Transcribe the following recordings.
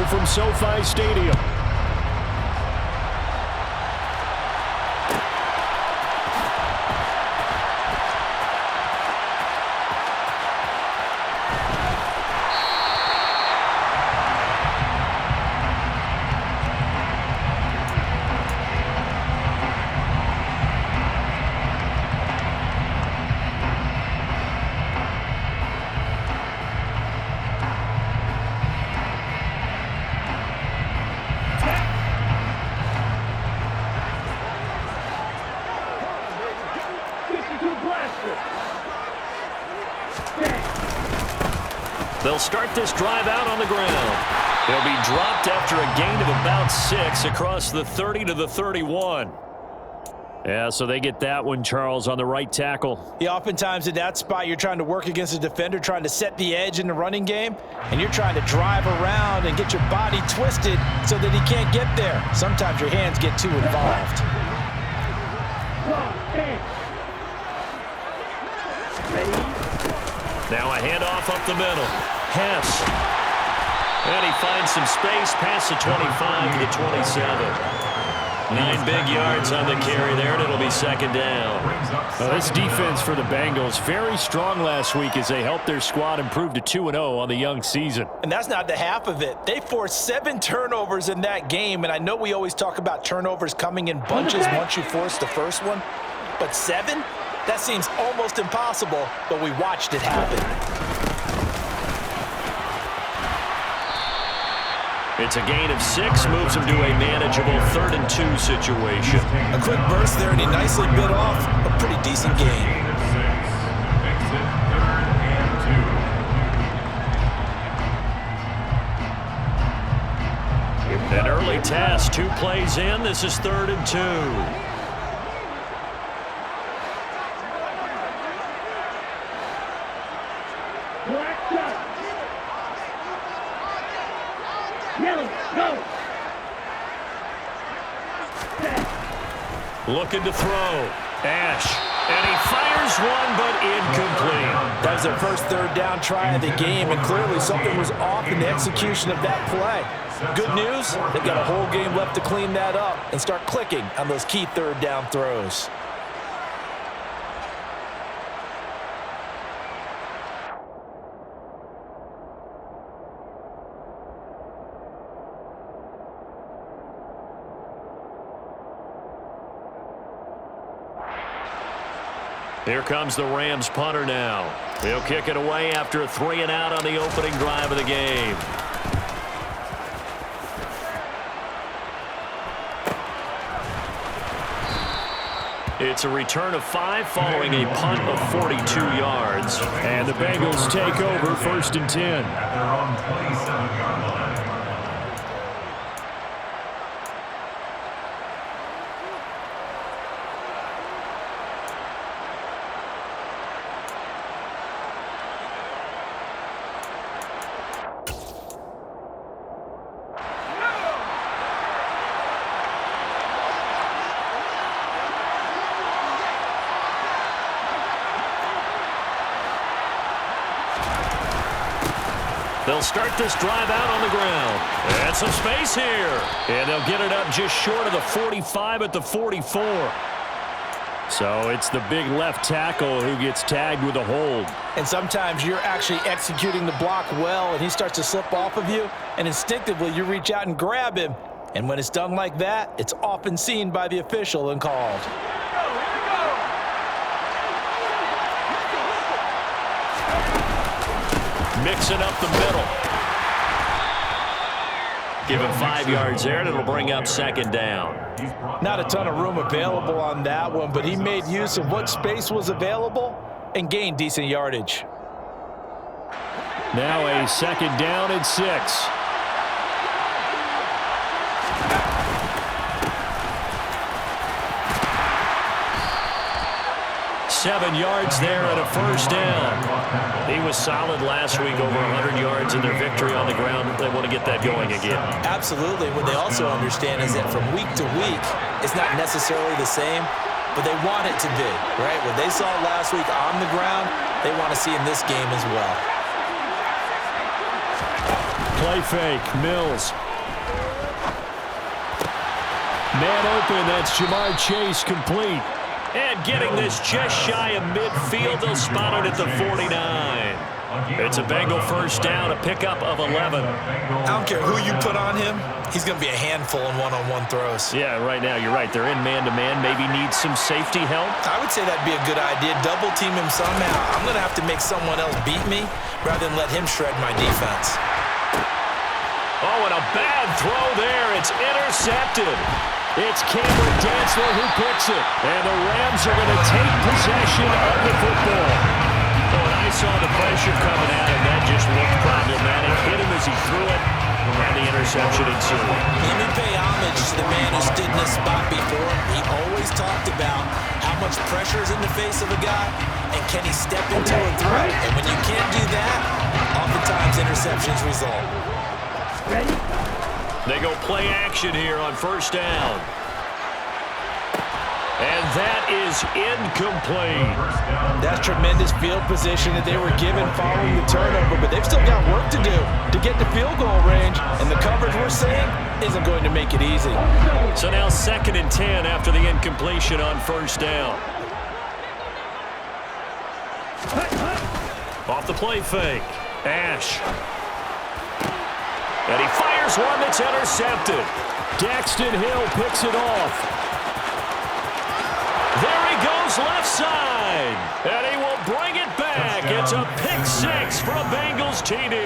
go from SoFi Stadium. They'll start this drive out on the ground. They'll be dropped after a gain of about 6 across the 30 to the 31. Yeah, so they get that one, Charles, on the right tackle. Yeah, oftentimes in that spot, you're trying to work against a defender, trying to set the edge in the running game, and you're trying to drive around and get your body twisted so that he can't get there. Sometimes your hands get too involved. Now a handoff up the middle. Hess. And he finds some space past the 25 to the 27. 9 big yards on the carry there, and it'll be second down. Well, this defense for the Bengals, very strong last week as they helped their squad improve to 2-0 on the young season. And that's not the half of it. They forced 7 turnovers in that game, and I know we always talk about turnovers coming in bunches once you force the first one, but 7? That seems almost impossible, but we watched it happen. It's a gain of 6, moves him to a manageable 3rd and 2 situation. A quick burst there, and he nicely bit off a pretty decent gain. An early task, 2 plays in. This is 3rd and 2. Looking to throw. Ash. And he fires one, but incomplete. That was their first 3rd down try of the game, and clearly something was off in the execution of that play. Good news, they've got a whole game left to clean that up and start clicking on those key 3rd down throws. Here comes the Rams punter now. He'll kick it away after a 3-and-out on the opening drive of the game. It's a return of 5 following a punt of 42 yards. And the Bengals take over 1st and 10. At their own 27-yard line. They'll start this drive out on the ground. And some space here. And they'll get it up just short of the 45 at the 44. So it's the big left tackle who gets tagged with a hold. And sometimes you're actually executing the block well, and he starts to slip off of you, and instinctively you reach out and grab him. And when it's done like that, it's often seen by the official and called. Mixing up the middle. Give him 5 yards there, and it'll bring up second down. Not a ton of room available on that one, but he made use of what space was available and gained decent yardage. Now a 2nd down and 6. Seven yards there and a first down. He was solid last week, over 100 yards in their victory on the ground. They want to get that going again. Absolutely. What they also understand is that from week to week, it's not necessarily the same, but they want it to be, right? What they saw last week on the ground, they want to see in this game as well. play fake. Mills. Man open. That's Jamar Chase complete. And getting this just shy of midfield. They'll spot it at the 49. It's a Bengal first down, a pickup of 11. I don't care who you put on him. He's going to be a handful in one-on-one throws. Yeah, right now, you're right. They're in man-to-man. Maybe needs some safety help. I would say that'd be a good idea. Double team him somehow. I'm going to have to make someone else beat me rather than let him shred my defense. Oh, and a bad throw there. It's intercepted. It's Cameron Dantzler who picks it. And the Rams are going to take possession of the football. Oh, and I saw the pressure coming at him. That just looked problematic. Hit him as he threw it, and the interception ensued. Let me pay homage to the man who stood in this spot before. He always talked about how much pressure is in the face of a guy, and can he step into a throw? And when you can't do that, oftentimes interceptions result. Ready? They go play action here on first down. And that is incomplete. That's tremendous field position that they were given following the turnover, but they've still got work to do to get to field goal range, and the coverage we're seeing isn't going to make it easy. So now 2nd and 10 after the incompletion on first down. Off the play fake. Ash. And he fires one that's intercepted. Daxton Hill picks it off. There he goes left side. And he will bring it back. It's a pick 6 for a Bengals TD.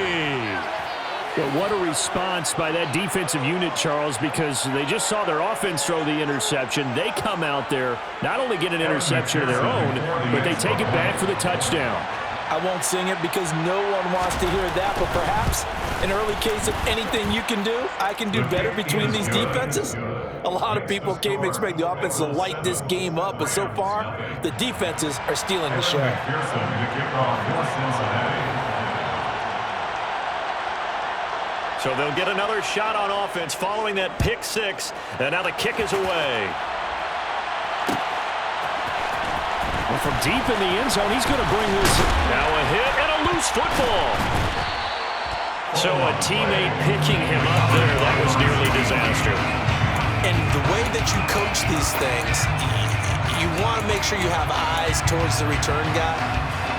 But what a response by that defensive unit, Charles, because they just saw their offense throw the interception. They come out there, not only get an interception of their own, but they take it back for the touchdown. I won't sing it because no one wants to hear that, but perhaps an early case of anything you can do, I can do better between these defenses. A lot of people came to expect the offense to light this game up, but so far, the defenses are stealing the show. So they'll get another shot on offense following that pick 6, and now the kick is away. And from deep in the end zone, he's going to bring this. Now a hit and a loose football. So a teammate picking him up there, that was nearly disaster. And the way that you coach these things, you want to make sure you have eyes towards the return guy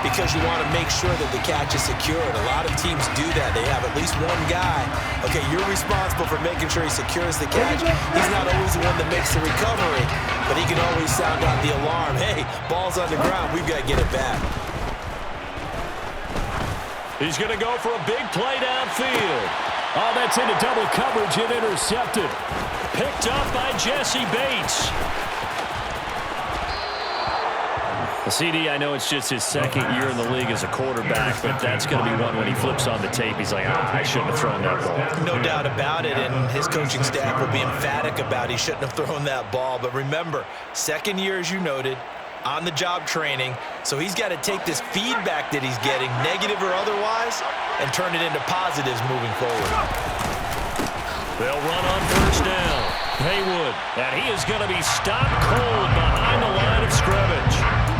because you want to make sure that the catch is secured. A lot of teams do that. They have at least one guy. Okay, you're responsible for making sure he secures the catch. He's not always the one that makes the recovery, but he can always sound out the alarm. Hey, ball's on the ground. We've got to get it back. He's going to go for a big play downfield. Oh, that's into double coverage and intercepted. Picked up by Jesse Bates. The CD, I know it's just his 2nd year in the league as a quarterback, but that's going to be one when he flips on the tape. He's like, I shouldn't have thrown that ball. No doubt about it, and his coaching staff will be emphatic about he shouldn't have thrown that ball. But remember, 2nd year, as you noted, on-the-job training, so he's got to take this feedback that he's getting, negative or otherwise, and turn it into positives moving forward. They'll run on first down. Haywood, and he is going to be stopped cold behind the line of scrimmage.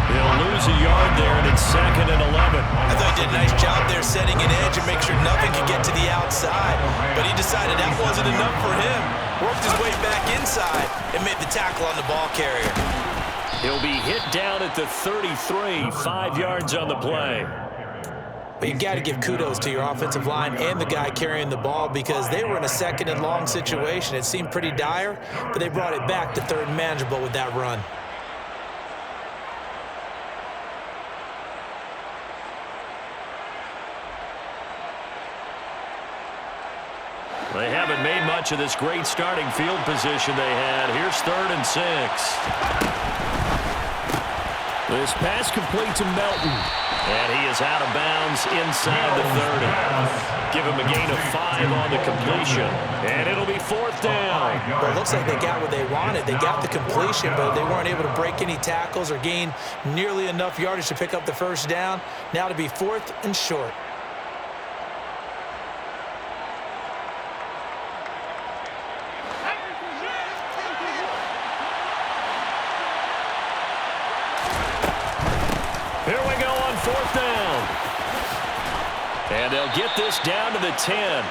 He'll lose a yard there, and it's 2nd and 11. I thought he did a nice job there setting an edge and make sure nothing could get to the outside, but he decided that wasn't enough for him. Worked his way back inside and made the tackle on the ball carrier. He'll be hit down at the 33, 5 yards on the play. But you've got to give kudos to your offensive line and the guy carrying the ball because they were in a 2nd and long situation. It seemed pretty dire, but they brought it back to 3rd and manageable with that run. They haven't made much of this great starting field position they had. Here's 3rd and 6. This pass complete to Melton. And he is out of bounds inside the 30. Give him a gain of 5 on the completion. And it'll be 4th down. Well, it looks like they got what they wanted. They got the completion, but they weren't able to break any tackles or gain nearly enough yardage to pick up the first down. Now to be 4th and short. Here we go on 4th down. And they'll get this down to the 10.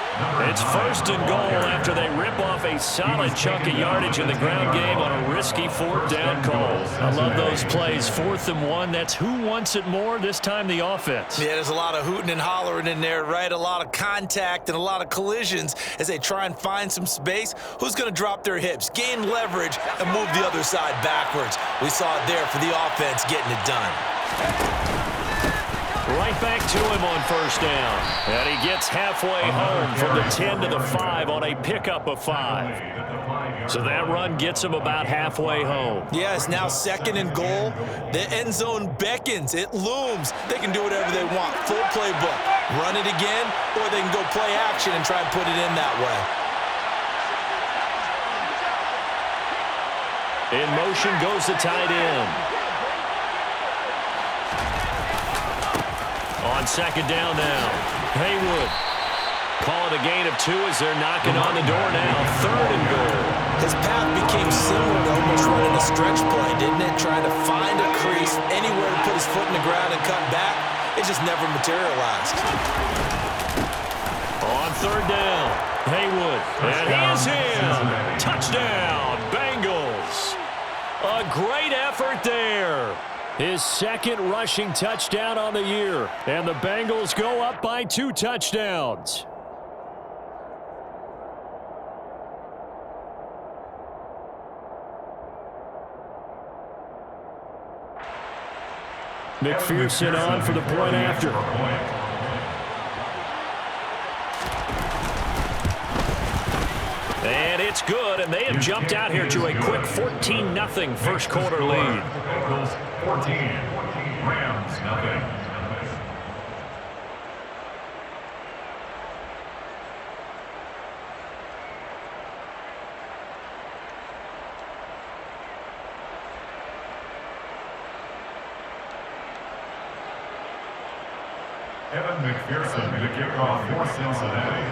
It's first and goal after they rip off a solid chunk of yardage in the ground game on a risky fourth down call. I love those plays. 4th and 1. That's who wants it more, this time the offense. Yeah, there's a lot of hooting and hollering in there, right? A lot of contact and a lot of collisions as they try and find some space. Who's going to drop their hips, gain leverage, and move the other side backwards? We saw it there for the offense getting it done. Right back to him on first down. And he gets halfway home from the 10 to the 5 on a pickup of 5. So that run gets him about halfway home. Yeah, it's now 2nd and goal. The end zone beckons. It looms. They can do whatever they want. Full playbook. Run it again, or they can go play action and try and put it in that way. In motion goes the tight end. On 2nd down now, Haywood. Call it a gain of 2 as they're knocking on the door now. 3rd and goal. His path became similar to almost running a stretch play, didn't it? Trying to find a crease, anywhere to put his foot in the ground and cut back. It just never materialized. On 3rd down, Haywood. And he is in. Touchdown, Bengals. A great effort there. His 2nd rushing touchdown on the year. And the Bengals go up by 2 touchdowns. McPherson on for the point after. And it's good, and they have jumped out here to a quick 14-0 first quarter lead. 14, Rams, nothing. Evan McPherson to kick off for Cincinnati.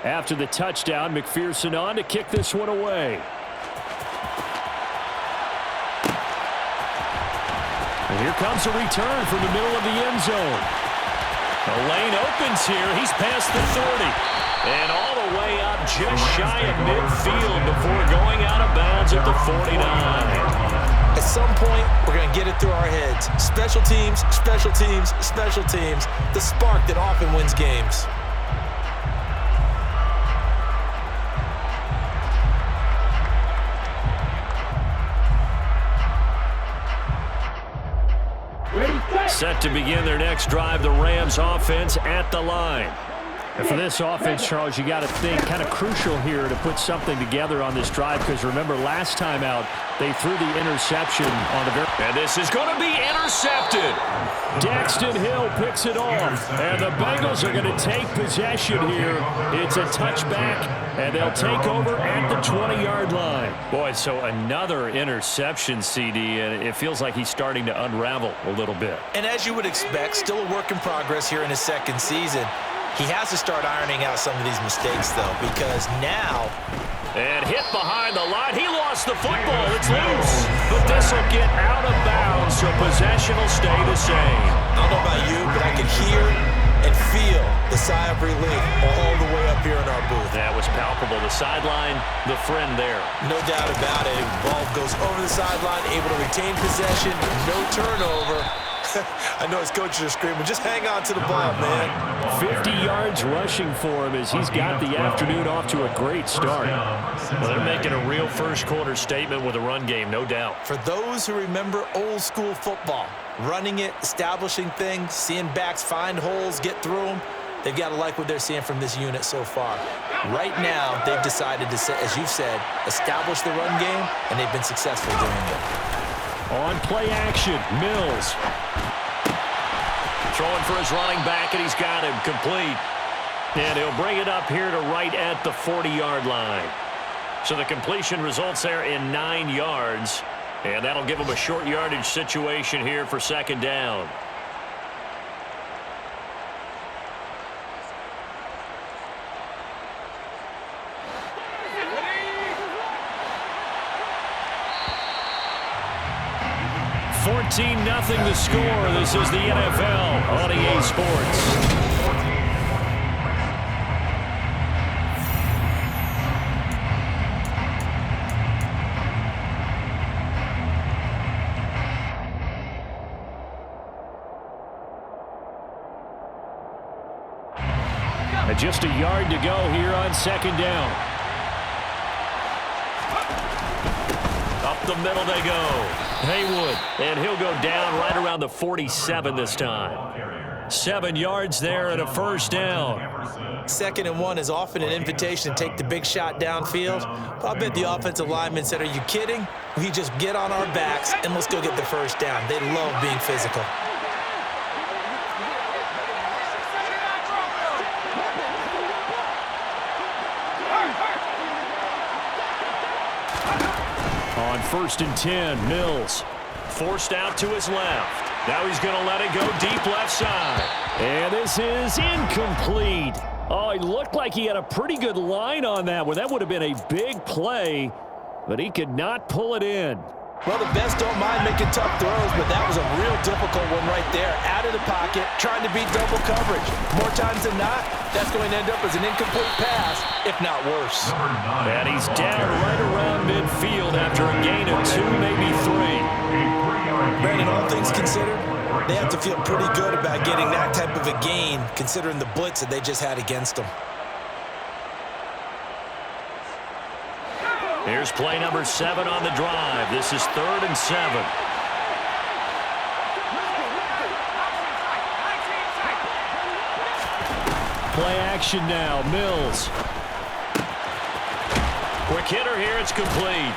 After the touchdown, McPherson on to kick this one away. And here comes a return from the middle of the end zone. The lane opens here. He's past the 30. And all the way up just shy of midfield before going out of bounds at the 49. At some point, we're going to get it through our heads. Special teams, special teams, special teams. The spark that often wins games. Set to begin their next drive, the Rams offense at the line. And for this offense, Charles, you got to think kind of crucial here to put something together on this drive, because remember last time out they threw the interception on the very. And this is going to be intercepted. Daxton Hill picks it off, and the Bengals are going to take possession here. It's a touchback, and they'll take over at the 20-yard line. Boy, so another interception, CD, and it feels like he's starting to unravel a little bit. And as you would expect, still a work in progress here in his 2nd season. He has to start ironing out some of these mistakes, though, because now... And hit behind the line. He lost the football. It's loose. But this will get out of bounds, so possession will stay the same. I don't know about you, but I can hear and feel the sigh of relief all the way up here in our booth. That was palpable. The sideline, the friend there. No doubt about it. Ball goes over the sideline, able to retain possession, no turnover. I know his coaches are screaming, just hang on to the ball, man. 50 yards rushing for him as he's got the afternoon off to a great start. Well, they're making a real first quarter statement with a run game, no doubt. For those who remember old school football, running it, establishing things, seeing backs find holes, get through them, they've got to like what they're seeing from this unit so far. Right now, they've decided to, as you've said, establish the run game, and they've been successful doing it. On play action, Mills. Throwing for his running back, and he's got him complete. And he'll bring it up here to right at the 40-yard line. So the completion results there in 9 yards. And that'll give him a short yardage situation here for 2nd down. 14-0 the score. This is the NFL on EA Sports. Just a yard to go here on second down. Up the middle they go. Haywood, and he'll go down right around the 47 this time. 7 yards there and a first down. 2nd and 1 is often an invitation to take the big shot downfield. But I bet the offensive lineman said, are you kidding? We just get on our backs and let's go get the first down. They love being physical. On 1st and 10, Mills forced out to his left. Now he's going to let it go deep left side. And this is incomplete. Oh, it looked like he had a pretty good line on that one. That would have been a big play, but he could not pull it in. Well, the best don't mind making tough throws, but that was a real difficult one right there. Out of the pocket, trying to beat double coverage. More times than not, that's going to end up as an incomplete pass, if not worse. And he's down right around midfield after a gain of 2, maybe 3. Brandon, all things considered, they have to feel pretty good about getting that type of a gain, considering the blitz that they just had against them. Here's play number 7 on the drive. This is 3rd and 7. Play action now, Mills. Quick hitter here, it's complete.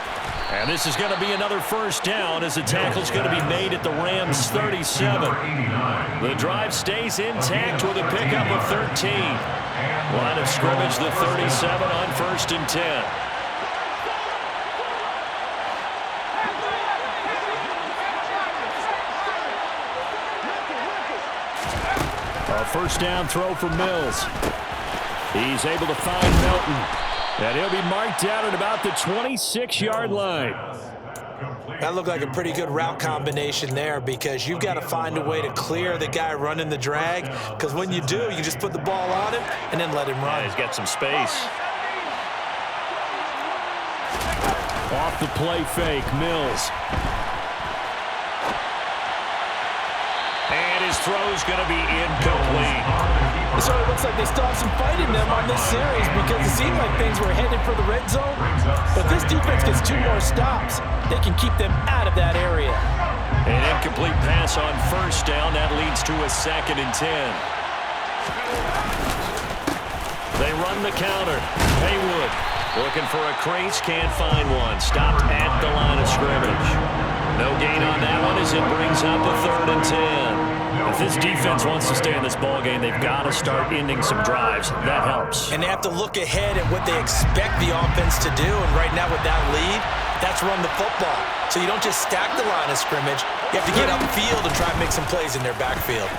And this is going to be another first down as the tackle's going to be made at the Rams' 37. The drive stays intact with a pickup of 13. Line of scrimmage, the 37 on 1st and 10. A first down throw for Mills. He's able to find Melton. And he'll be marked out at about the 26-yard line. That looked like a pretty good route combination there because you've got to find a way to clear the guy running the drag, because when you do, you just put the ball on him and then let him run. Yeah, he's got some space. Off the play fake, Mills. And his throw's going to be incomplete. It sort of looks like they still have some fight in them on this series because it seemed like things were headed for the red zone. But this defense gets 2 more stops. They can keep them out of that area. An incomplete pass on first down. That leads to a 2nd and 10. They run the counter. Haywood looking for a crease. Can't find one. Stopped at the line of scrimmage. No gain on that one as it brings up a 3rd and 10. If this defense wants to stay in this ballgame, they've got to start ending some drives. That helps. And they have to look ahead at what they expect the offense to do. And right now with that lead, that's run the football. So you don't just stack the line of scrimmage. You have to get upfield and try and make some plays in their backfield.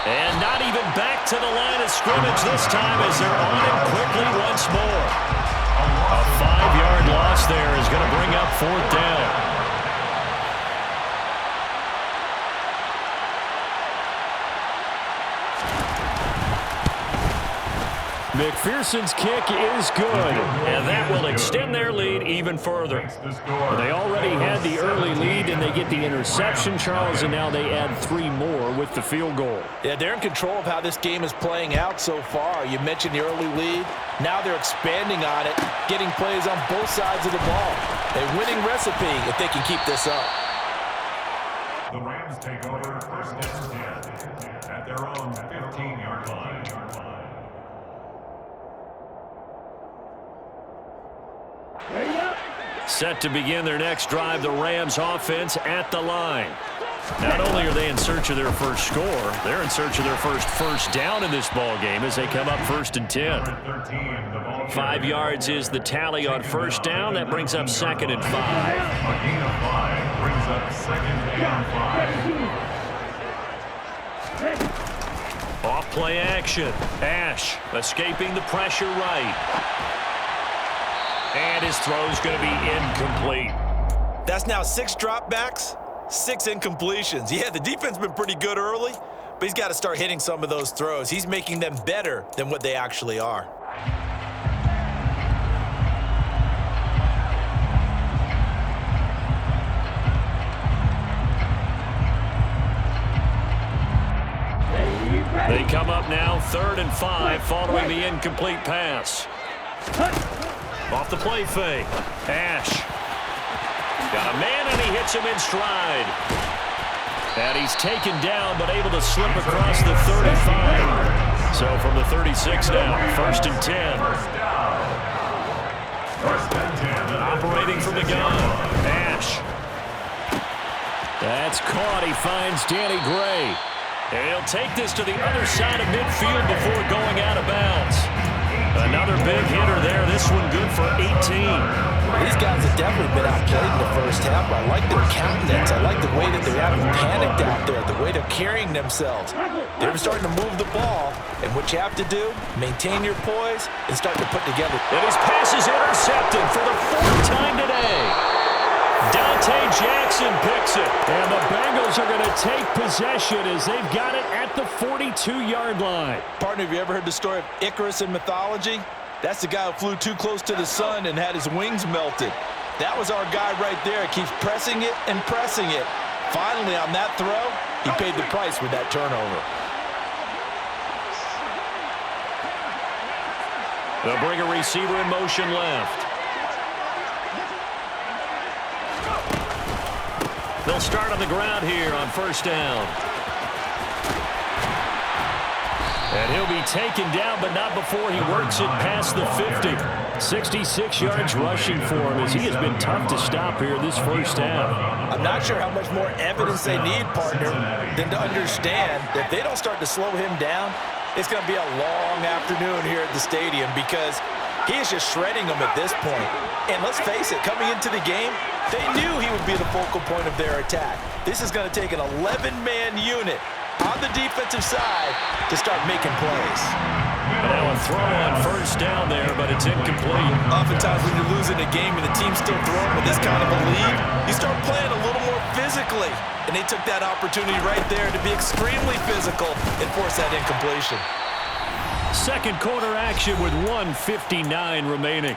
And not even back to the line of scrimmage this time as they're on it quickly once more. A 5-yard loss there is going to bring up 4th down. McPherson's kick is good. And that will extend their lead even further. They already had the early lead, and they get the interception, Charles, and now they add 3 more with the field goal. Yeah, they're in control of how this game is playing out so far. You mentioned the early lead. Now they're expanding on it, getting plays on both sides of the ball. A winning recipe if they can keep this up. The Rams take over 1st and 10 at their own 15-yard line. Set to begin their next drive, the Rams offense at the line. Not only are they in search of their first score, they're in search of their first down in this ball game as they come up 1st and 10. 5 yards is the tally on first down. That brings up 2nd and 5. A gain of 5 brings up 2nd and 5. Off play action. Ash escaping the pressure right. And his throw's going to be incomplete. That's now 6 dropbacks, 6 incompletions. Yeah, the defense has been pretty good early, but he's got to start hitting some of those throws. He's making them better than what they actually are. They come up now 3rd and 5 following the incomplete pass. Off the play fake. Ash. Got a man and he hits him in stride. And he's taken down but able to slip across the 35. So from the 36 now, 1st and 10. Operating from the gun. Ash. That's caught. He finds Danny Gray. And he'll take this to the other side of midfield before going out of bounds. Another big hitter there. This one good for 18. These guys have definitely been outplayed in the first half. I like their countenance. I like the way that they haven't panicked out there, the way they're carrying themselves. They're starting to move the ball. And what you have to do, maintain your poise and start to put together. And his pass is intercepted for the 4th time today. Dante Jackson picks it. And the Bengals are going to take possession as they've got it at the 42-yard line. Partner, have you ever heard the story of Icarus in mythology? That's the guy who flew too close to the sun and had his wings melted. That was our guy right there. Keeps pressing it and pressing it. Finally, on that throw, he paid the price with that turnover. They'll bring a receiver in motion left. They'll start on the ground here on 1st down. And he'll be taken down, but not before he works it past the 50. 66 yards rushing for him as he has been tough to stop here this first half. I'm not sure how much more evidence they need, partner, than to understand that if they don't start to slow him down, it's going to be a long afternoon here at the stadium because he is just shredding them at this point. And let's face it, coming into the game, they knew he would be the focal point of their attack. This is going to take an 11-man unit on the defensive side to start making plays. Now a throw on 1st down there, but it's incomplete. Oftentimes when you're losing a game and the team's still throwing with this kind of a lead, you start playing a little more physically. And they took that opportunity right there to be extremely physical and force that incompletion. 2nd quarter action with 1:59 remaining.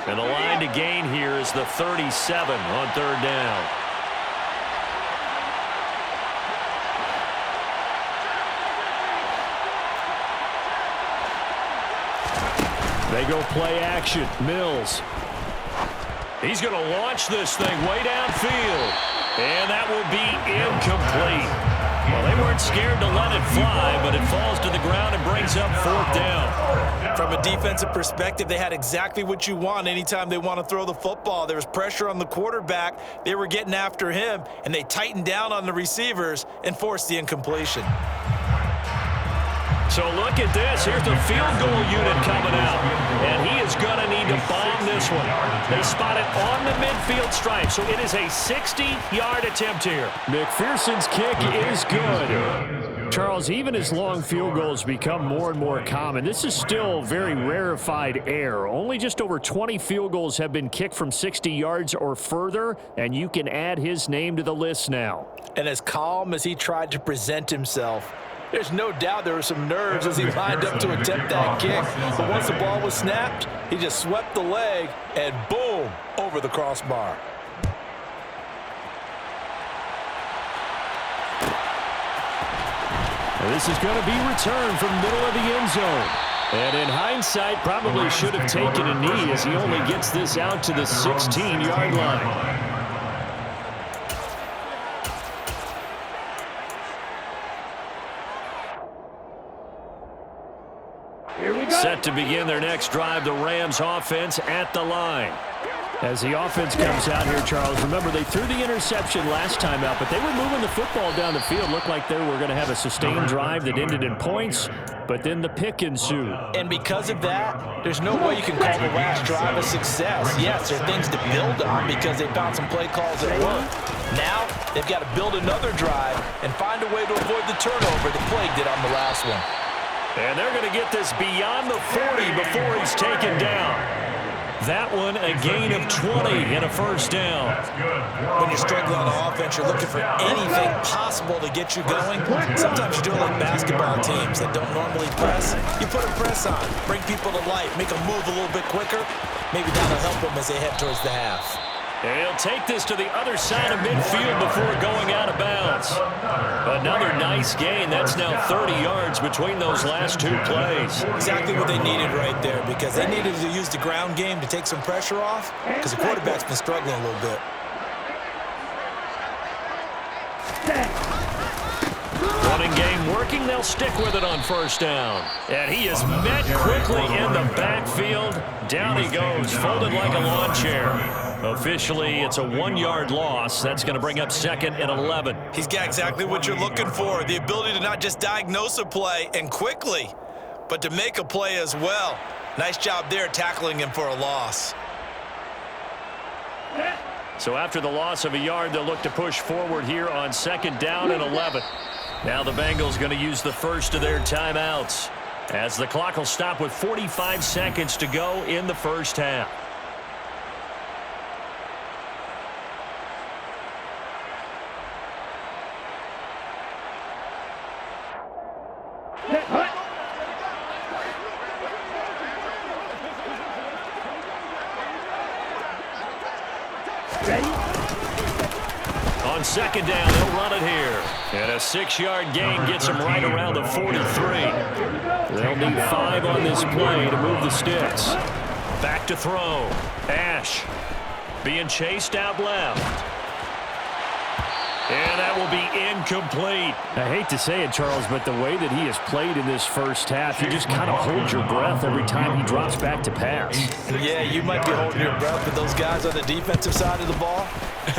And the line to gain here is the 37 on 3rd down. They go play action. Mills. He's going to launch this thing way downfield. And that will be incomplete. Well, they weren't scared to let it fly, but it falls to the ground and brings up 4th down. From a defensive perspective, they had exactly what you want anytime they want to throw the football. There was pressure on the quarterback. They were getting after him, and they tightened down on the receivers and forced the incompletion. So look at this. Here's the field goal unit coming out. And he is going to need to bomb this one. They spot it on the midfield stripe. So it is a 60-yard attempt here. McPherson's kick is good. Charles, even as long field goals become more and more common, this is still very rarefied air. Only just over 20 field goals have been kicked from 60 yards or further, and you can add his name to the list now. And as calm as he tried to present himself, there's no doubt there were some nerves as he lined up to attempt that kick. But once the ball was snapped, he just swept the leg and boom, over the crossbar. This is going to be returned from middle of the end zone. And in hindsight, probably should have taken a knee as he only gets this out to the 16-yard line. Set to begin their next drive, the Rams offense at the line. As the offense comes out here, Charles, remember they threw the interception last time out, but they were moving the football down the field. Looked like they were going to have a sustained drive that ended in points, but then the pick ensued. And because of that, there's no way you can call the last drive a success. Yes, there are things to build on because they found some play calls that worked. Now, they've got to build another drive and find a way to avoid the turnover that plagued it on the last one. And they're going to get this beyond the 40 before he's taken down. That one, a gain of 20 and a first down. When you're struggling on offense, you're looking for anything possible to get you going. Sometimes you do it like basketball teams that don't normally press. You put a press on, bring people to life, make them move a little bit quicker. Maybe that'll help them as they head towards the half. And he'll take this to the other side of midfield before going out of bounds. Another nice gain. That's now 30 yards between those last two plays. Exactly what they needed right there, because they needed to use the ground game to take some pressure off, because the quarterback's been struggling a little bit. Running game working. They'll stick with it on first down. And he is met quickly in the backfield. Down he goes, folded like a lawn chair. Officially, it's a 1-yard loss. That's going to bring up second and 11. He's got exactly what you're looking for, the ability to not just diagnose a play and quickly, but to make a play as well. Nice job there tackling him for a loss. So after the loss of a yard, they'll look to push forward here on second down and 11. Now the Bengals going to use the first of their timeouts, as the clock will stop with 45 seconds to go in the first half. On second down, they'll run it here. And a 6-yard gain gets them right around the 43. They'll need 5 on this play to move the sticks. Back to throw. Ash being chased out left. And that will be incomplete. I hate to say it, Charles, but the way that he has played in this first half, you just kind of hold your breath every time he drops back to pass. Yeah, you might be holding your breath, but those guys on the defensive side of the ball,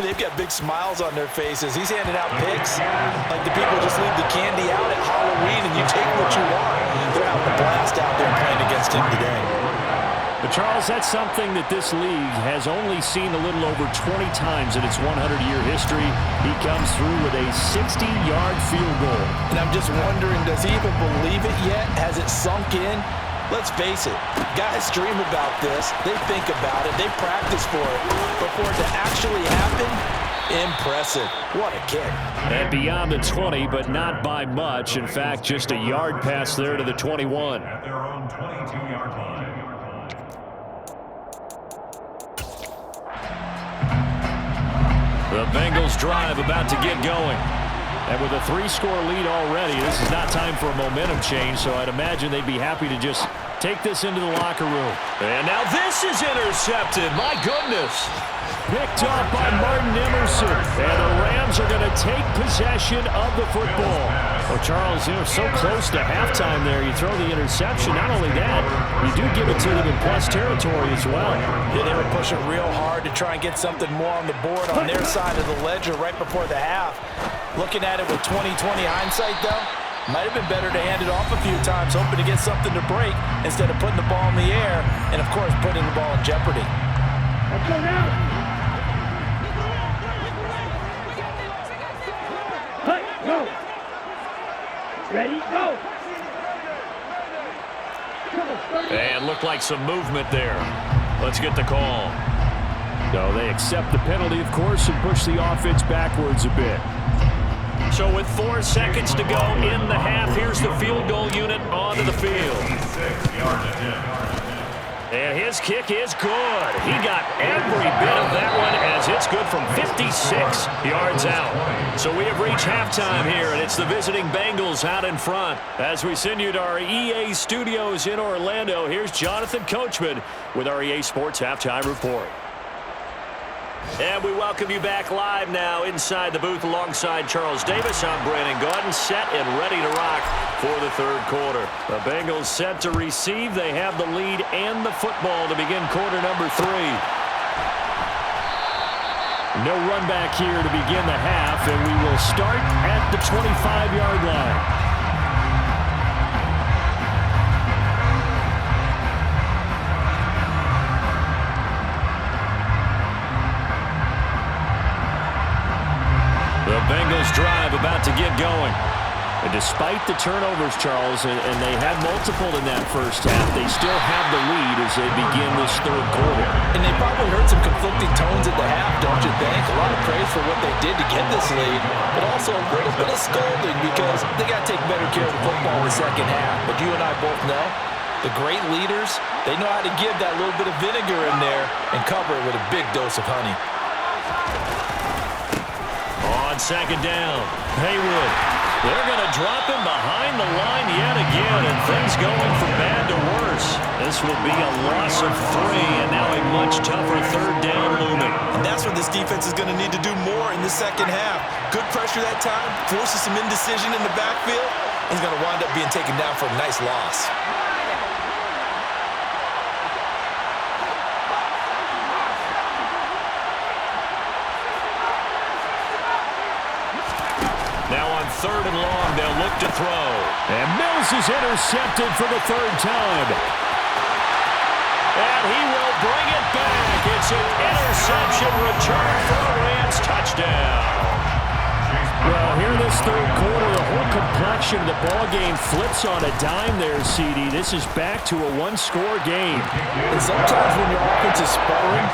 they've got big smiles on their faces. He's handing out picks like the people just leave the candy out at Halloween and you take what you want. They're having a blast out there playing against him today. But, Charles, that's something that this league has only seen a little over 20 times in its 100-year history. He comes through with a 60-yard field goal. And I'm just wondering, does he even believe it yet? Has it sunk in? Let's face it, guys dream about this. They think about it. They practice for it. But for it to actually happen, impressive. What a kick. And beyond the 20, but not by much. In fact, just a yard pass there to the 21. At their own 22-yard line. The Bengals drive about to get going. And with a 3-score lead already, this is not time for a momentum change, so I'd imagine they'd be happy to just take this into the locker room. And now this is intercepted. My goodness. Picked off by Martin Emerson. And the Rams are going to take possession of the football. Well, Charles, so close to halftime there. You throw the interception. Not only that, you do give it to them in plus territory as well. Yeah, they were pushing real hard to try and get something more on the board on their side of the ledger right before the half. Looking at it with 20/20 hindsight, though, might have been better to hand it off a few times, hoping to get something to break instead of putting the ball in the air and, of course, putting the ball in jeopardy. Let's go now. Go. Ready, go. And looked like some movement there. Let's get the call. So they accept the penalty, of course, and push the offense backwards a bit. So with 4 seconds to go in the half, here's the field goal unit onto the field. And his kick is good. He got every bit of that one as it's good from 56 yards out. So we have reached halftime here, and it's the visiting Bengals out in front. As we send you to our EA studios in Orlando, here's Jonathan Coachman with our EA Sports Halftime Report. And we welcome you back live now inside the booth alongside Charles Davis. I'm Brandon Gaudin, set and ready to rock for the third quarter. The Bengals set to receive. They have the lead and the football to begin quarter number 3. No run back here to begin the half, and we will start at the 25-yard line. The Bengals drive about to get going. And despite the turnovers, Charles, and they had multiple in that first half, they still have the lead as they begin this third quarter. And they probably heard some conflicting tones at the half, don't you think? A lot of praise for what they did to get this lead, but also a little bit of scolding because they got to take better care of the football in the second half. But you and I both know the great leaders, they know how to give that little bit of vinegar in there and cover it with a big dose of honey. On second down, Haywood. They're going to drop him behind the line yet again, and things going from bad to worse. This will be a loss of 3, and now a much tougher third down looming. And that's what this defense is going to need to do more in the second half. Good pressure that time, forces some indecision in the backfield. He's going to wind up being taken down for a nice loss. Now on third and long, they'll look to throw. And Mills is intercepted for the third time. And he will bring it back. It's an interception return for the Rams touchdown. Well, here in this third quarter, the whole complexion of the ball game flips on a dime there, CD. This is back to a one-score game. And sometimes when your offense is sputtering,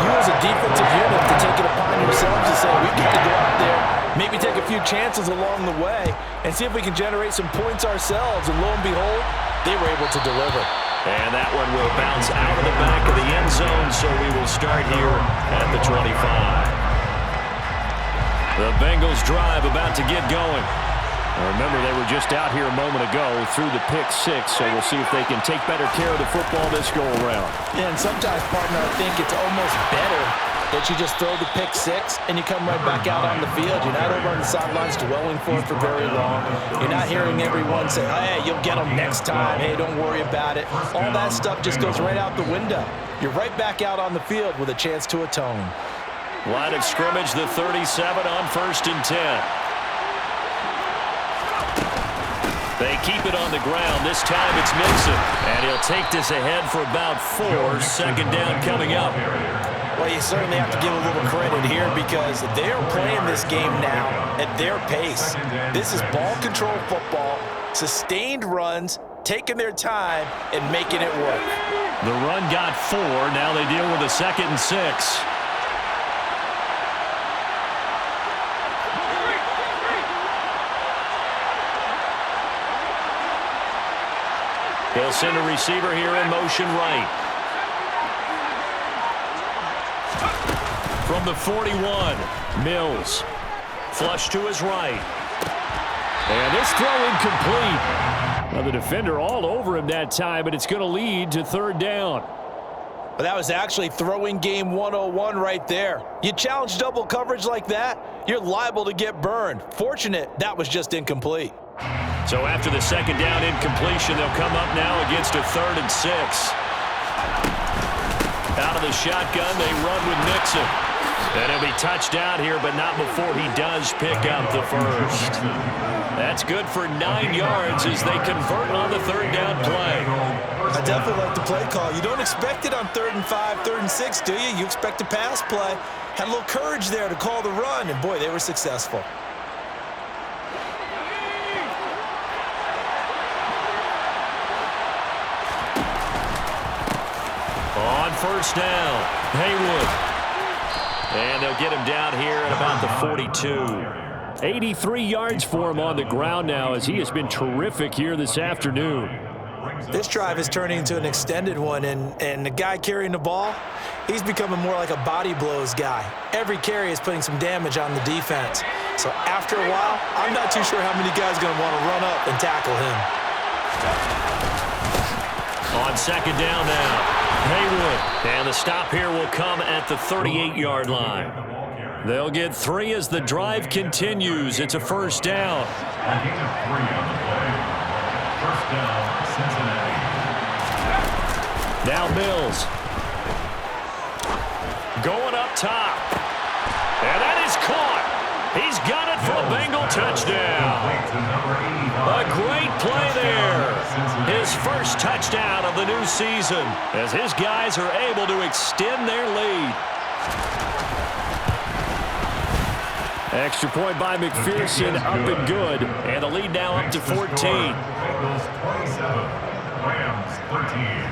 you as a defensive unit have to take it upon yourselves to say, we get to go out there, maybe take a few chances along the way, and see if we can generate some points ourselves. And lo and behold, they were able to deliver. And that one will bounce out of the back of the end zone, so we will start here at the 25. The Bengals drive about to get going. Remember, they were just out here a moment ago through the pick 6, so we'll see if they can take better care of the football this go-around. Yeah, and sometimes, partner, I think it's almost better that you just throw the pick 6 and you come right back out on the field. You're not over on the sidelines dwelling for it for very long. You're not hearing everyone say, hey, you'll get them next time. Hey, don't worry about it. All that stuff just goes right out the window. You're right back out on the field with a chance to atone. Line of scrimmage, the 37 on 1st and 10. They keep it on the ground. This time it's Mixon. And he'll take this ahead for about 4. Second down coming up. Well, you certainly have to give a little credit here because they're playing this game now at their pace. This is ball control football, sustained runs, taking their time, and making it work. The run got 4. Now they deal with a 2nd and 6. They'll send a receiver here in motion right. From the 41, Mills. Flush to his right. And this throw incomplete. Now the defender all over him that time, but it's going to lead to third down. But that was actually throwing game 101 right there. You challenge double coverage like that, you're liable to get burned. Fortunate that was just incomplete. So after the second down incompletion, they'll come up now against a 3rd and 6. Out of the shotgun, they run with Mixon. And he'll be touched out here, but not before he does pick up the first. That's good for 9 yards as they convert on the 3rd down play. I definitely like the play call. You don't expect it on 3rd and 5, 3rd and 6, do you? You expect a pass play. Had a little courage there to call the run, and boy, they were successful. On 1st down, Haywood. And they'll get him down here at about the 42. 83 yards for him on the ground now as he has been terrific here this afternoon. This drive is turning into an extended one, and the guy carrying the ball, he's becoming more like a body blows guy. Every carry is putting some damage on the defense. So after a while, I'm not too sure how many guys are going to want to run up and tackle him. On second down now, Haywood. And the stop here will come at the 38-yard line. They'll get 3 as the drive continues. It's a 1st down. A gain of 3 on the play. 1st down, Cincinnati. Now Mills. Going up top. And that is caught. He's got it for a Bengal touchdown. A great play there. His first touchdown of the new season as his guys are able to extend their lead. Extra point by McPherson, up and good. And the lead now up to 14. Bengals 27, Rams 13.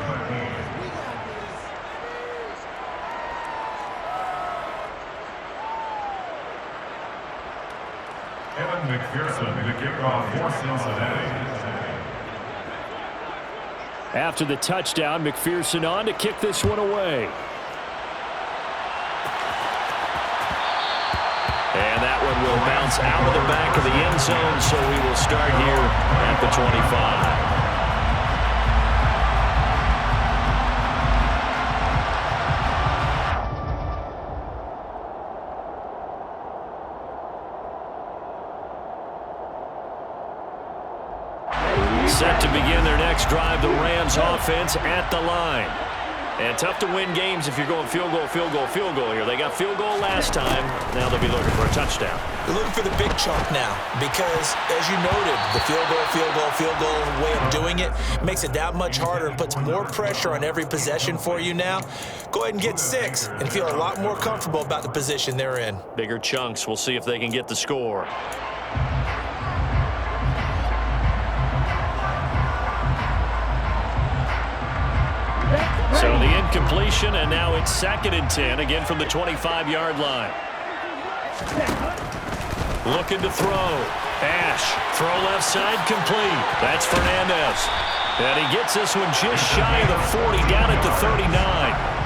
Evan McPherson to kick off for Cincinnati. After the touchdown, McPherson on to kick this one away. And that one will bounce out of the back of the end zone, so we will start here at the 25. Set to begin their next drive, the Rams offense at the line. And tough to win games if you're going field goal, field goal, field goal here. They got field goal last time. Now they'll be looking for a touchdown. They're looking for the big chunk now because, as you noted, the field goal, field goal, field goal way of doing it makes it that much harder and puts more pressure on every possession for you now. Go ahead and get 6 and feel a lot more comfortable about the position they're in. Bigger chunks. We'll see if they can get the score. So the incompletion, and now it's 2nd and 10, again from the 25-yard line. Looking to throw. Ash, throw left side, complete. That's Fernandez. And he gets this one just shy of the 40, down at the 39.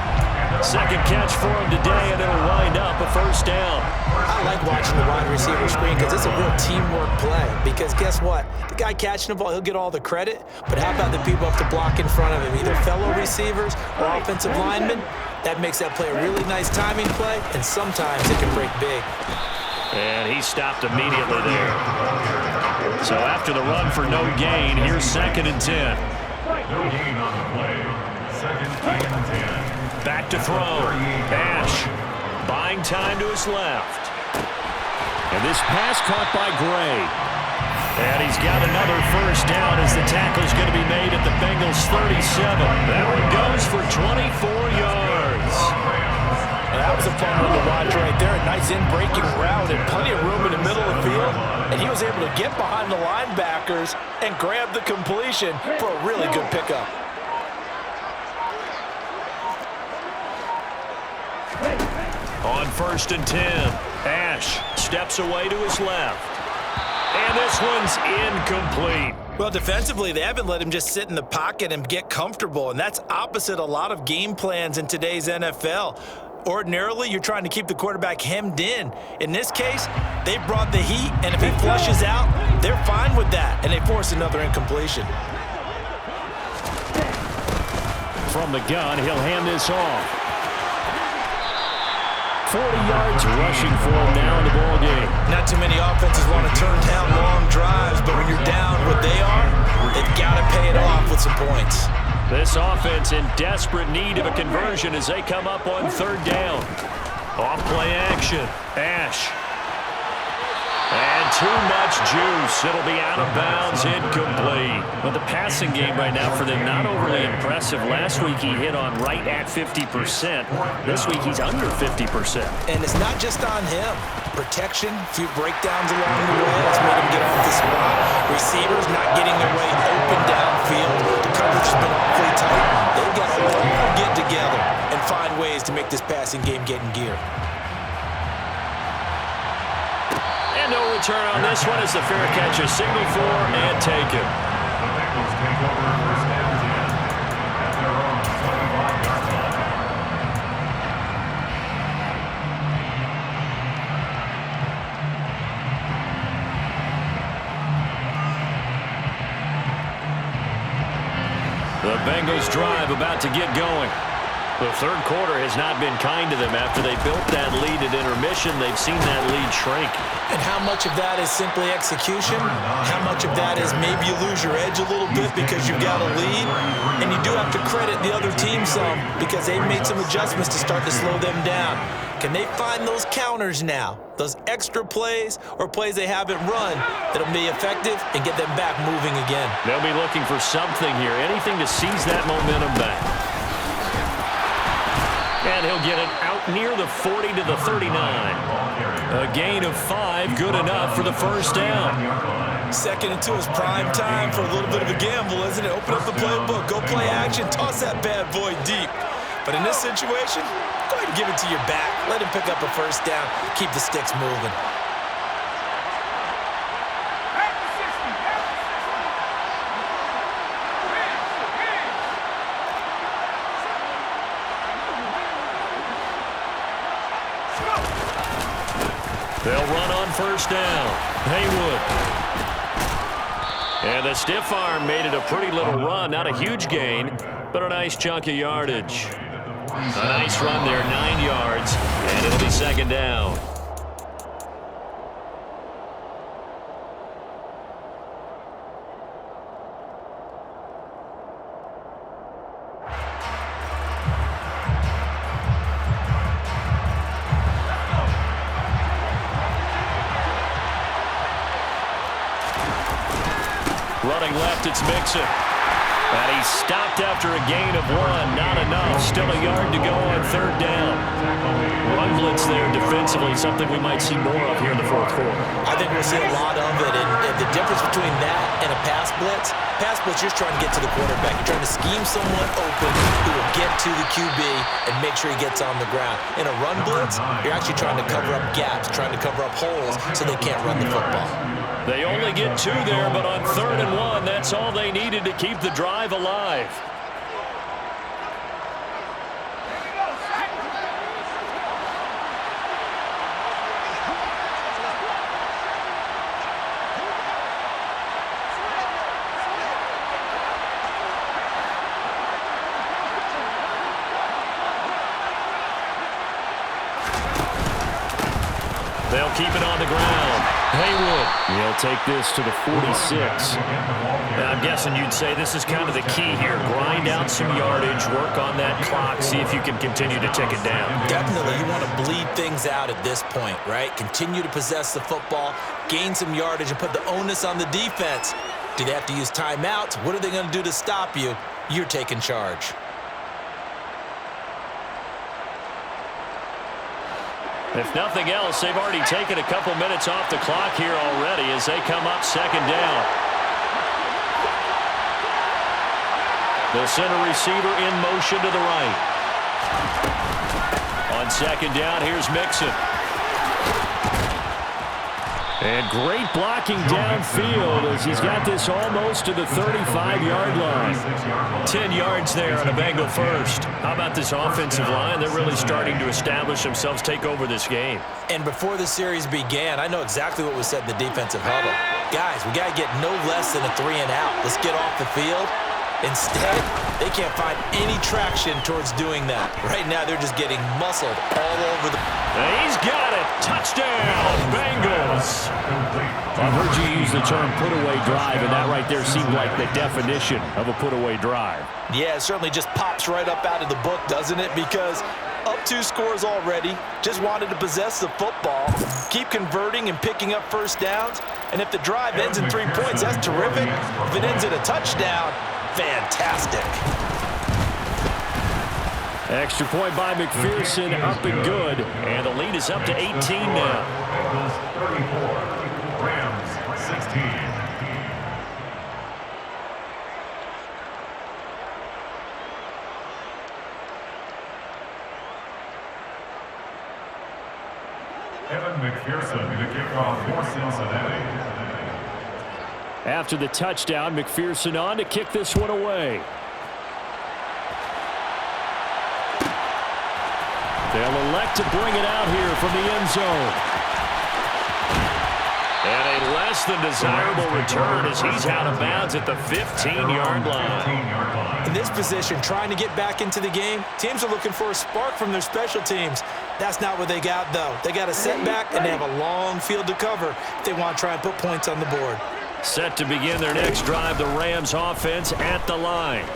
Second catch for him today, and it'll wind up a first down. I like watching the wide receiver screen because it's a real teamwork play. Because guess what? The guy catching the ball, he'll get all the credit. But how about the people up to block in front of him, either fellow receivers or offensive linemen? That makes that play a really nice timing play, and sometimes it can break big. And he stopped immediately there. So after the run for no gain, here's 2nd and 10. No gain on the play. 2nd and 10. Back to throw. Ash buying time to his left. And this pass caught by Gray. And he's got another first down as the tackle's going to be made at the Bengals 37. That one goes for 24 yards. And that was a fun one to watch right there. A nice in-breaking route and plenty of room in the middle of the field. And he was able to get behind the linebackers and grab the completion for a really good pickup. On 1st and 10, Ash steps away to his left. And this one's incomplete. Well, defensively, they haven't let him just sit in the pocket and get comfortable, and that's opposite a lot of game plans in today's NFL. Ordinarily, you're trying to keep the quarterback hemmed in. In this case, they brought the heat, and if he flushes out, they're fine with that, and they force another incompletion. From the gun, he'll hand this off. 40 yards rushing for him now in the ball game. Not too many offenses want to turn down long drives, but when you're down what they are, they've got to pay it off with some points. This offense in desperate need of a conversion as they come up on 3rd down. Off play action. Ash. And too much juice. It'll be out of bounds, incomplete. But the passing game right now for them, not overly impressive. Last week he hit on right at 50%. This week he's under 50%. And it's not just on him. Protection, a few breakdowns along the way. That's made him get off the spot. Receivers not getting their way open downfield. The coverage has been awfully tight. They've got to all get together and find ways to make this passing game get in gear. And no return on this one as the fair catch is signaled for and taken. The Bengals take over 1st and 10 at their own 25-yard line. The Bengals drive about to get going. The 3rd quarter has not been kind to them. After they built that lead at intermission, they've seen that lead shrink. And how much of that is simply execution? How much of that is maybe you lose your edge a little bit because you've got a lead? And you do have to credit the other team some because they've made some adjustments to start to slow them down. Can they find those counters now, those extra plays or plays they haven't run that'll be effective and get them back moving again? They'll be looking for something here, anything to seize that momentum back. And he'll get it out out near the 40 to the 39. A gain of 5, good enough for the first down. Second and 2 is prime time for a little bit of a gamble, isn't it? Open up the playbook, go play action, toss that bad boy deep. But in this situation, go ahead and give it to your back. Let him pick up a first down, keep the sticks moving. They'll run on first down. Haywood. And the stiff arm made it a pretty little run. Not a huge gain, but a nice chunk of yardage. A nice run there, 9 yards, and it'll be second down. Running left, it's Mixon. And he's stopped after a gain of 1. Not enough. Still a yard to go on third down. Run blitz there defensively, something we might see more of here in the fourth quarter. I think we'll see a lot of it. And the difference between that and a pass blitz, you're just trying to get to the quarterback. You're trying to scheme someone open who will get to the QB and make sure he gets on the ground. In a run blitz, you're actually trying to cover up gaps, trying to cover up holes so they can't run the football. They only get 2 there, but on third and 1, that's all they needed to keep the drive alive. They'll keep it on the ground. Haywood. He'll take this to the 46. I'm guessing you'd say this is kind of the key here. Grind out some yardage, work on that clock, see if you can continue to tick it down. Definitely. You want to bleed things out at this point, right? Continue to possess the football, gain some yardage, and put the onus on the defense. Do they have to use timeouts? What are they going to do to stop you? You're taking charge. If nothing else, they've already taken a couple minutes off the clock here already as they come up second down. The center receiver in motion to the right. On second down, here's Mixon. And great blocking downfield as he's got this almost to the 35-yard line. 10 yards there on a Bengal first. How about this offensive line? They're really starting to establish themselves, take over this game. And before the series began, I know exactly what was said in the defensive huddle. Guys, we got to get no less than a 3 and out. Let's get off the field. Instead, they can't find any traction towards doing that. Right now, they're just getting muscled all over the... He's got it. Touchdown, Bengals. I've heard you use the term put-away drive, and that right there seemed like the definition of a put-away drive. Yeah, it certainly just pops right up out of the book, doesn't it? Because up 2 scores already, just wanted to possess the football, keep converting and picking up first downs, and if the drive ends in 3 points, that's terrific. If it ends in a touchdown, fantastic. Extra point by McPherson, up and good. And the lead is up to 18 now. Bengals 34, Rams 16. Evan McPherson to kick off for Cincinnati. After the touchdown, McPherson on to kick this one away. They'll elect to bring it out here from the end zone. And a less than desirable return as he's out of bounds at the 15-yard line. In this position, trying to get back into the game, teams are looking for a spark from their special teams. That's not what they got, though. They got a setback, and they have a long field to cover if they want to try and put points on the board. Set to begin their next drive, the Rams offense at the line.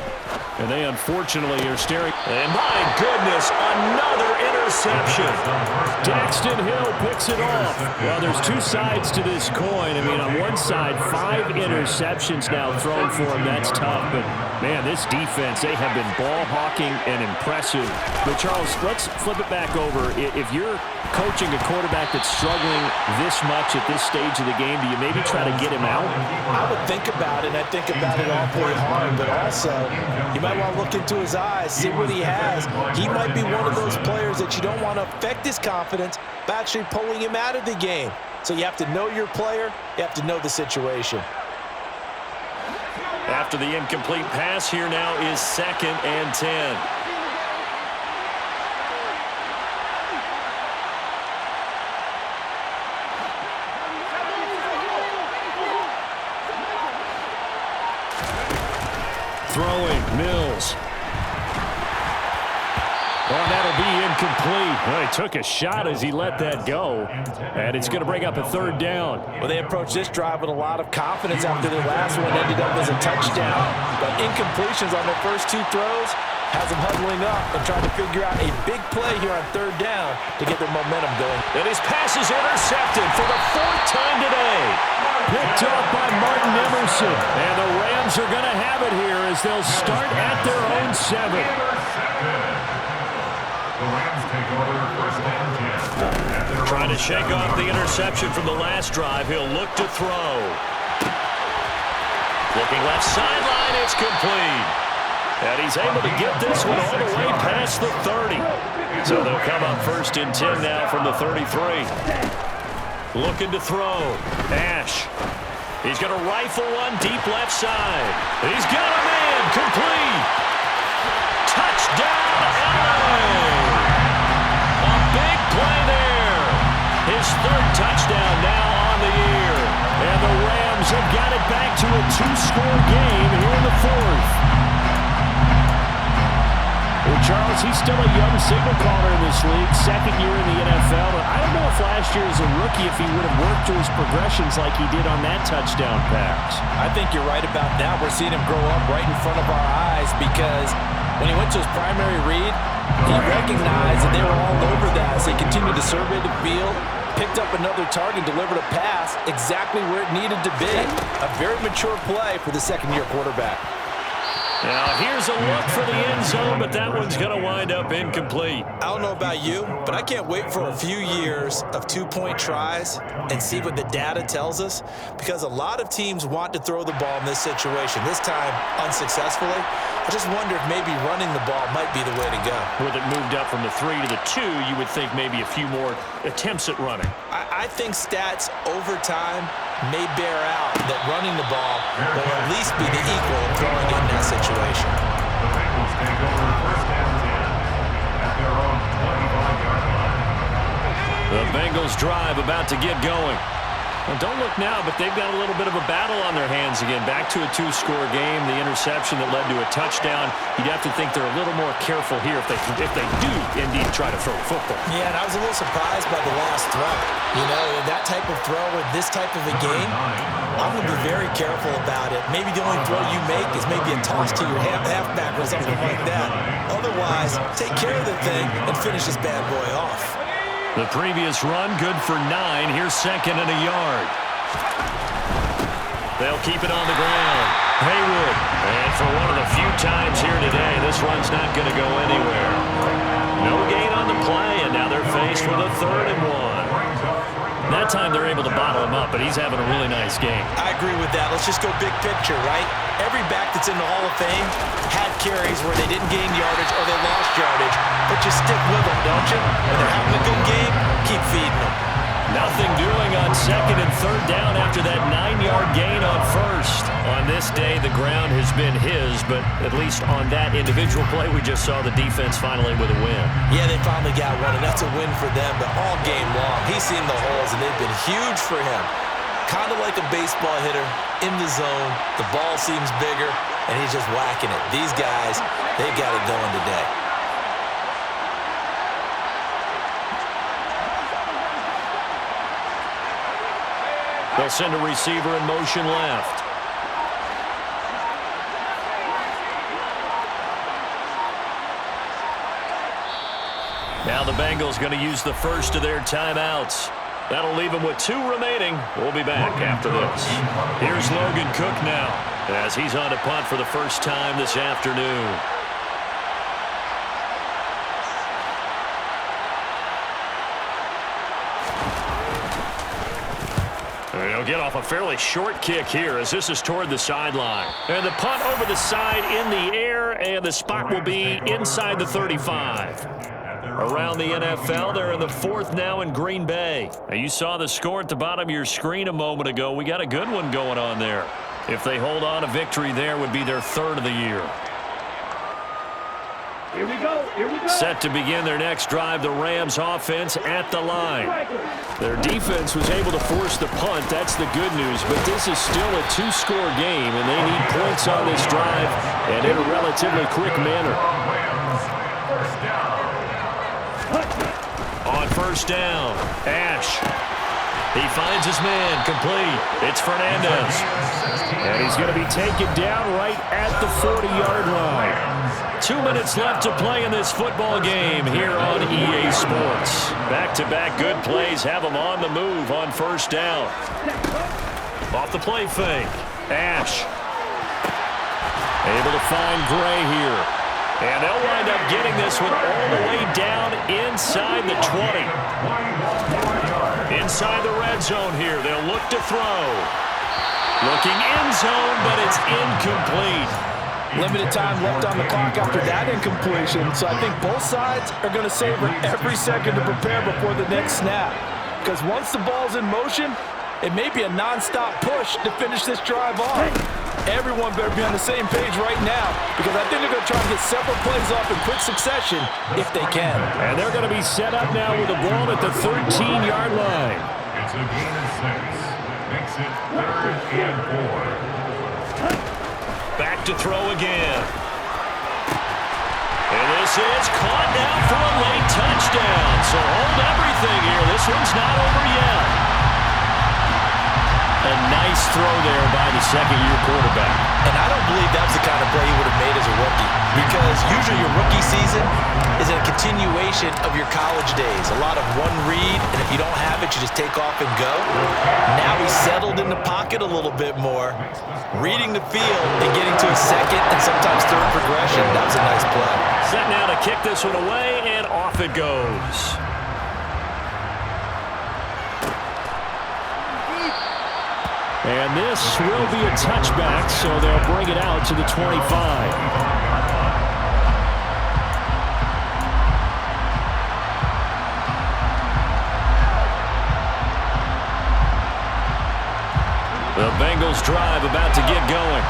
And they unfortunately are staring. And my goodness, another interception. Daxton Hill picks it off. Well, there's 2 sides to this coin. I mean, on one side, 5 interceptions now thrown for him. That's tough, but Man, this defense, they have been ball hawking and impressive. But, Charles, let's flip it back over. If you're coaching a quarterback that's struggling this much at this stage of the game, do you maybe try to get him out? I would think about it, and I think about it awfully hard, but also you might want to look into his eyes, see what he has. He might be one of those players that you don't want to affect his confidence by actually pulling him out of the game. So you have to know your player, you have to know the situation. After the incomplete pass, here now is 2nd and 10. Throwing, Mills. Oh, that'll be incomplete. Well, he took a shot as he let that go, and it's going to bring up a 3rd down. Well, they approached this drive with a lot of confidence after their last one ended up as a touchdown. But incompletions on their first 2 throws has them huddling up and trying to figure out a big play here on 3rd down to get their momentum going. And his pass is intercepted for the 4th time today. Picked up by Martin Emerson. And the Rams are going to have it here as they'll start at their own 7. The Rams take over 1st and 10. Trying to shake off the interception from the last drive. He'll look to throw. Looking left sideline, it's complete. And he's able to get this one all the way past the 30. So they'll come up 1st and 10 now from the 33. Looking to throw. Ash. He's going to rifle one deep left side. He's got a man. Complete. Touchdown, LA. A big play there. His 3rd touchdown now on the year. And the Rams have got it back to a 2-score game here in the 4th. Well, Charles, he's still a young signal caller in this league, 2nd year in the NFL. But I don't know if last year as a rookie if he would have worked through his progressions like he did on that touchdown pass. I think you're right about that. We're seeing him grow up right in front of our eyes because when he went to his primary read, he recognized that they were all over that as they continued to survey the field, picked up another target, delivered a pass exactly where it needed to be. A very mature play for the 2nd-year quarterback. Now, here's a look for the end zone, but that one's going to wind up incomplete. I don't know about you, but I can't wait for a few years of 2-point tries and see what the data tells us, because a lot of teams want to throw the ball in this situation, this time unsuccessfully. I just wonder if maybe running the ball might be the way to go. With it moved up from the 3 to the 2, you would think maybe a few more attempts at running. I think stats over time may bear out that running the ball will at least be the equal of throwing it in that situation. The Bengals take over 1st and 10 at their own 25-yard line. The Bengals drive about to get going. Well, don't look now, but they've got a little bit of a battle on their hands again. Back to a 2-score game. The interception that led to a touchdown. You'd have to think they're a little more careful here if they do indeed try to throw a football. Yeah, and I was a little surprised by the last throw. You know, that type of throw in this type of a game, I'm going to be very careful about it. Maybe the only throw you make is maybe a toss to your halfback or something like that. Otherwise, take care of the thing and finish this bad boy off. The previous run, good for 9. Here's 2nd and a yard. They'll keep it on the ground. Haywood. And for one of the few times here today, this run's not going to go anywhere. No gain on the play, and now they're faced with a 3rd and 1. That time they're able to bottle him up, but he's having a really nice game. I agree with that. Let's just go big picture, right? Every back that's in the Hall of Fame had carries where they didn't gain yardage or they lost yardage, but you stick with them, don't you? When they're having a good game, keep feeding them. Nothing doing on 2nd and 3rd down after that 9-yard gain on 1st. On this day, the ground has been his, but at least on that individual play, we just saw the defense finally with a win. Yeah, they finally got one, and that's a win for them, but all game long, he's seen the holes, and they've been huge for him. Kind of like a baseball hitter in the zone. The ball seems bigger, and he's just whacking it. These guys, they've got it going today. They'll send a receiver in motion left. Now the Bengals going to use the first of their timeouts. That'll leave them with 2 remaining. We'll be back after this. Here's Logan Cook now. as he's on to punt for the first time this afternoon. He'll get off a fairly short kick here as this is toward the sideline. And the punt over the side in the air, and the spot will be inside the 35. Around the NFL, they're in the 4th now in Green Bay. Now, you saw the score at the bottom of your screen a moment ago. We got a good one going on there. If they hold on, a victory there would be their 3rd of the year. Here we go. Here we go. Set to begin their next drive, the Rams offense at the line. Their defense was able to force the punt. That's the good news. But this is still a 2-score game, and they need points on this drive and in a relatively quick manner. On first down, Ash. He finds his man, complete. It's Fernandez. And he's going to be taken down right at the 40-yard line. 2 minutes left to play in this football game here on EA Sports. Back-to-back good plays have them on the move on first down. Off the play fake. Ash. Able to find Gray here. And they'll wind up getting this one all the way down inside the 20. Inside the red zone here. They'll look to throw. Looking end zone, but it's incomplete. Limited time left on the clock after that incompletion, so I think both sides are going to savor every second to prepare before the next snap. Because once the ball's in motion, it may be a non-stop push to finish this drive off. Everyone better be on the same page right now, because I think they're going to try to get several plays off in quick succession if they can. And they're going to be set up now with the ball at the 13-yard line. It's a gain of 6. Makes it 3rd and 4. Back to throw again. And this is caught now for a late touchdown. So hold everything here. This one's not over yet. A nice throw there by the second-year quarterback. And I don't believe that's the kind of play he would have made as a rookie, because usually your rookie season is a continuation of your college days. A lot of one read, and if you don't have it, you just take off and go. Now he's settled in the pocket a little bit more, reading the field and getting to his second and sometimes third progression. That was a nice play. Set now to kick this one away, and off it goes. And this will be a touchback, so they'll bring it out to the 25. The Bengals drive about to get going.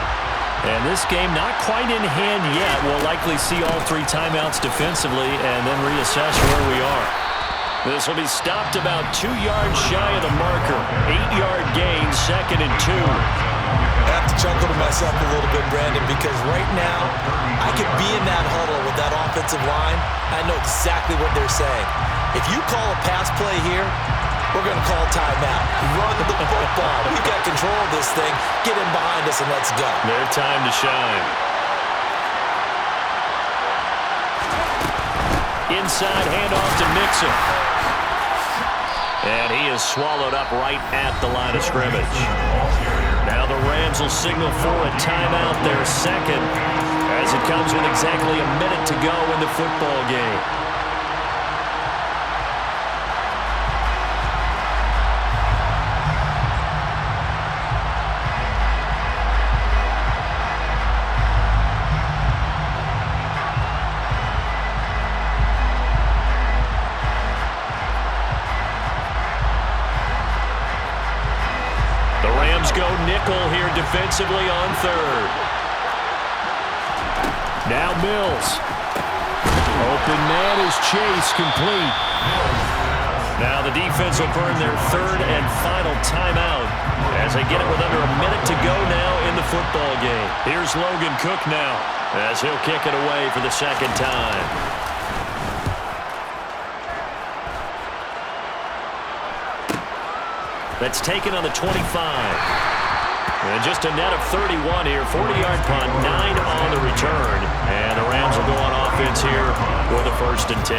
And this game not quite in hand yet. We'll likely see all 3 timeouts defensively and then reassess where we are. This will be stopped about 2 yards shy of the marker. 8-yard gain, 2nd and 2. I have to chuckle to myself a little bit, Brandon, because right now I could be in that huddle with that offensive line. I know exactly what they're saying. If you call a pass play here, we're going to call timeout. Run the football. We've got control of this thing. Get in behind us and let's go. Their time to shine. Inside handoff to Mixon. And he is swallowed up right at the line of scrimmage. Now the Rams will signal for a timeout, their second, as it comes with exactly a minute to go in the football game. Go nickel here defensively on 3rd. Now Mills. Open man is Chase, complete. Now the defense will burn their 3rd and final timeout as they get it with under a minute to go now in the football game. Here's Logan Cook now as he'll kick it away for the 2nd time. That's taken on the 25. And just a net of 31 here. 40-yard punt, 9 on the return. And the Rams will go on offense here for the 1st and 10.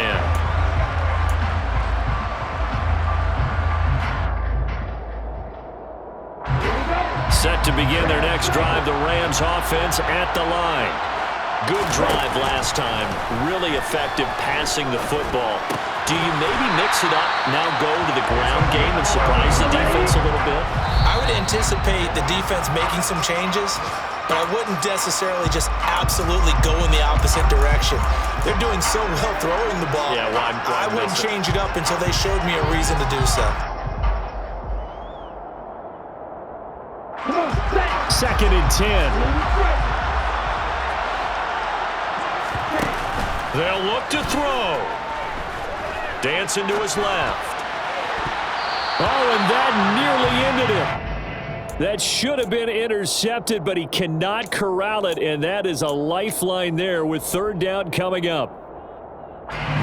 Set to to begin their next drive. The Rams offense at the line. Good drive last time. Really effective passing the football. Do you maybe mix it up, now go to the ground game and surprise the defense a little bit? I would anticipate the defense making some changes, but I wouldn't necessarily just absolutely go in the opposite direction. They're doing so well throwing the ball. Yeah, I wouldn't change it up until they showed me a reason to do so. Second and 10. They'll look to throw. Dancing to his left. Oh, and that nearly ended him. That should have been intercepted, but he cannot corral it, and that is a lifeline there with third down coming up.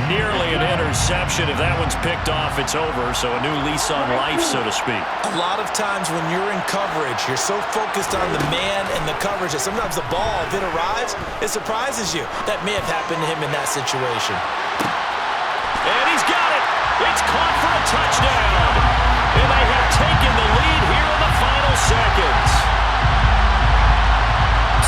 Nearly an interception. If that one's picked off, it's over. So a new lease on life, so to speak. A lot of times when you're in coverage, you're so focused on the man and the coverage that sometimes the ball, if it arrives, it surprises you. That may have happened to him in that situation. And he's got it. It's caught for a touchdown. And they have taken the lead here in the final seconds.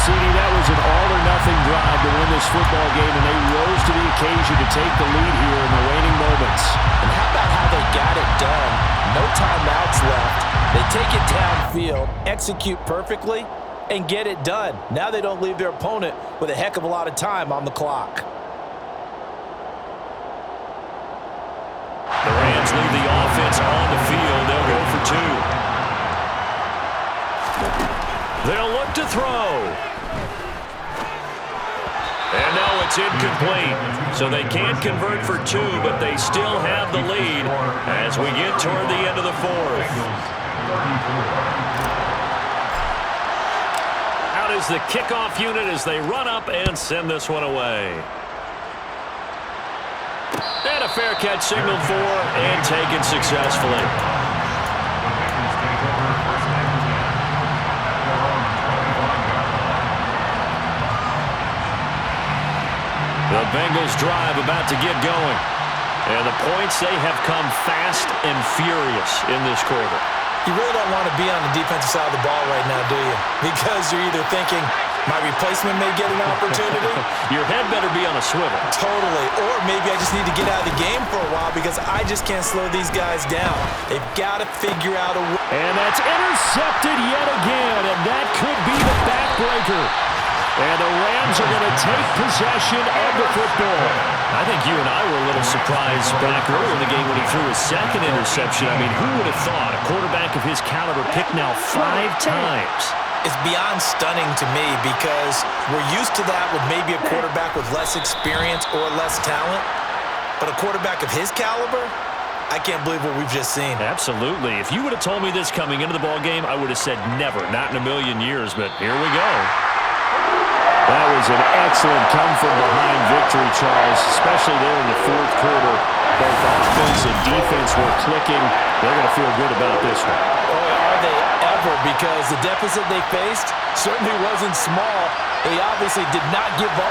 CD, that was an all-or-nothing drive to win this football game, and they rose to the occasion to take the lead here in the waning moments. And how about how they got it done? No timeouts left. They take it downfield, execute perfectly, and get it done. Now they don't leave their opponent with a heck of a lot of time on the clock. The Rams leave the offense on the field. They'll go for two. They'll look to throw. And now it's incomplete. So they can't convert for two, but they still have the lead as we get toward the end of the fourth. Out is the kickoff unit as they run up and send this one away. And a fair catch signaled for and taken successfully. The Bengals drive about to get going. And the points, they have come fast and furious in this quarter. You really don't want to be on the defensive side of the ball right now, do you? Because you're either thinking, my replacement may get an opportunity. Your head better be on a swivel. Totally. Or maybe I just need to get out of the game for a while because I just can't slow these guys down. They've got to figure out a way. And that's intercepted yet again, and that could be the backbreaker. And the Rams are going to take possession of the football. I think you and I were a little surprised back earlier in the game when he threw his second interception. I mean, who would have thought a quarterback of his caliber picked now 5 times? It's beyond stunning to me because we're used to that with maybe a quarterback with less experience or less talent. But a quarterback of his caliber, I can't believe what we've just seen. Absolutely. If you would have told me this coming into the ballgame, I would have said never, not in a million years. But here we go. That was an excellent come-from-behind victory, Charles, especially there in the fourth quarter. Both offense and defense were clicking. They're going to feel good about this one. Boy, are they ever, because the deficit they faced certainly wasn't small. They obviously did not give up.